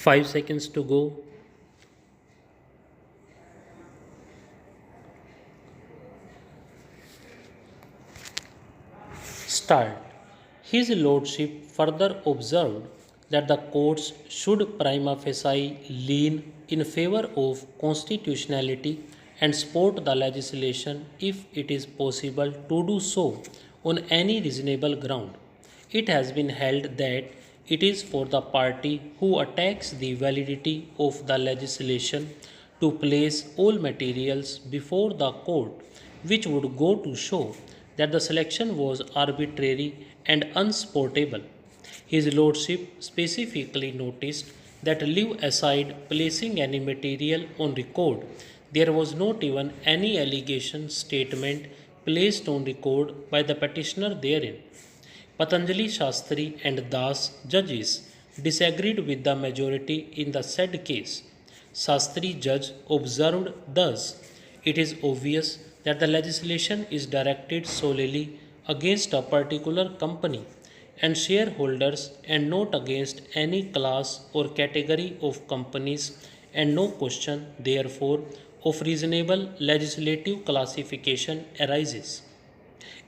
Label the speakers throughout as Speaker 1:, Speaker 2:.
Speaker 1: 5 seconds to go. Start. His Lordship further observed that the courts should prima facie lean in favor of constitutionality and support the legislation if it is possible to do so on any reasonable ground. It has been held that it is for the party who attacks the validity of the legislation to place all materials before the court, which would go to show that the selection was arbitrary and unsupportable. His Lordship specifically noticed that, leave aside placing any material on record, there was not even any allegation statement placed on record by the petitioner therein. Patanjali Shastri and Das judges disagreed with the majority in the said case. Shastri judge observed thus: it is obvious that the legislation is directed solely against a particular company and shareholders and not against any class or category of companies, and no question, therefore, of reasonable legislative classification arises.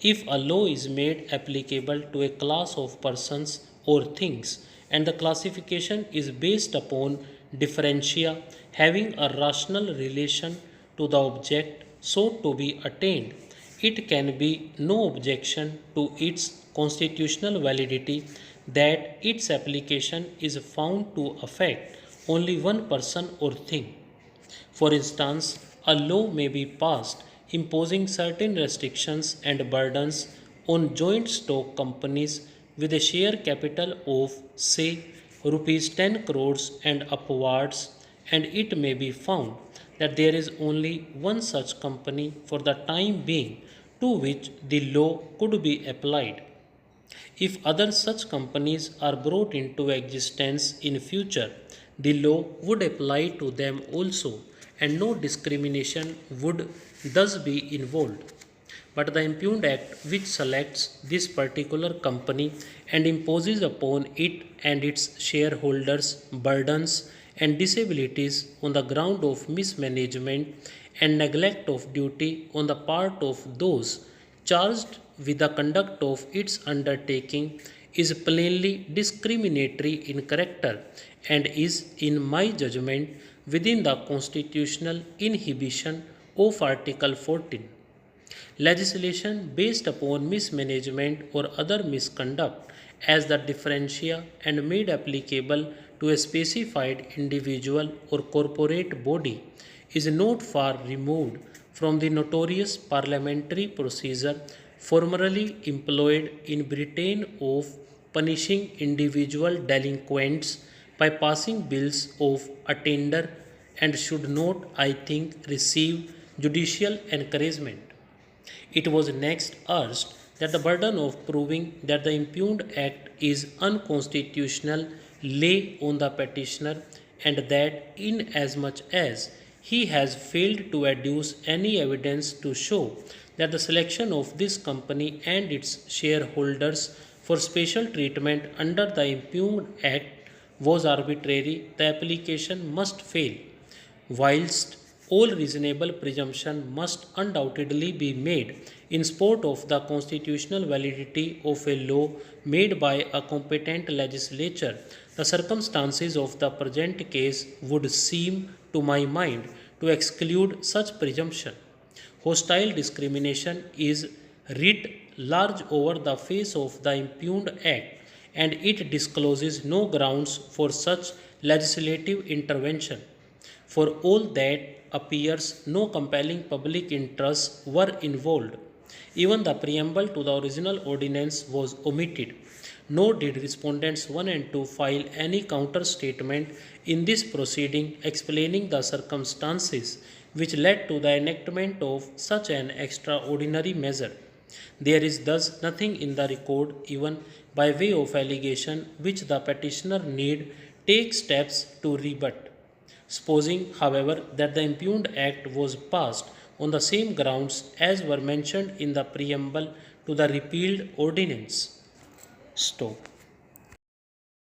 Speaker 1: If a law is made applicable to a class of persons or things, and the classification is based upon differentia having a rational relation to the object sought to be attained, it can be no objection to its constitutional validity that its application is found to affect only one person or thing. For instance, a law may be passed imposing certain restrictions and burdens on joint stock companies with a share capital of, say, rupees 10 crores and upwards, and it may be found that there is only one such company for the time being to which the law could be applied. If other such companies are brought into existence in future, the law would apply to them also, and no discrimination would thus be involved. But the Impugned Act, which selects this particular company and imposes upon it and its shareholders burdens and disabilities on the ground of mismanagement and neglect of duty on the part of those charged with the conduct of its undertaking, is plainly discriminatory in character and is, in my judgment, within the constitutional inhibition of Article 14. Legislation based upon mismanagement or other misconduct as the differentia and made applicable to a specified individual or corporate body is not far removed from the notorious parliamentary procedure formerly employed in Britain of punishing individual delinquents by passing bills of attainder, and should not, I think, receive judicial encouragement. It was next urged that the burden of proving that the Impugned Act is unconstitutional lay on the petitioner, and that, inasmuch as he has failed to adduce any evidence to show that the selection of this company and its shareholders for special treatment under the Impugned Act was arbitrary, the application must fail, whilst all reasonable presumption must undoubtedly be made in support of the constitutional validity of a law made by a competent legislature. The circumstances of the present case would seem, to my mind, to exclude such presumption. Hostile discrimination is writ large over the face of the Impugned Act, and it discloses no grounds for such legislative intervention. For all that appears, no compelling public interests were involved. Even the preamble to the original ordinance was omitted, nor did respondents 1 and 2 file any counter statement in this proceeding explaining the circumstances which led to the enactment of such an extraordinary measure. There is thus nothing in the record, even by way of allegation, which the petitioner need take steps to rebut. Supposing, however, that the Impugned Act was passed on the same grounds as were mentioned in the preamble to the repealed ordinance. Stop.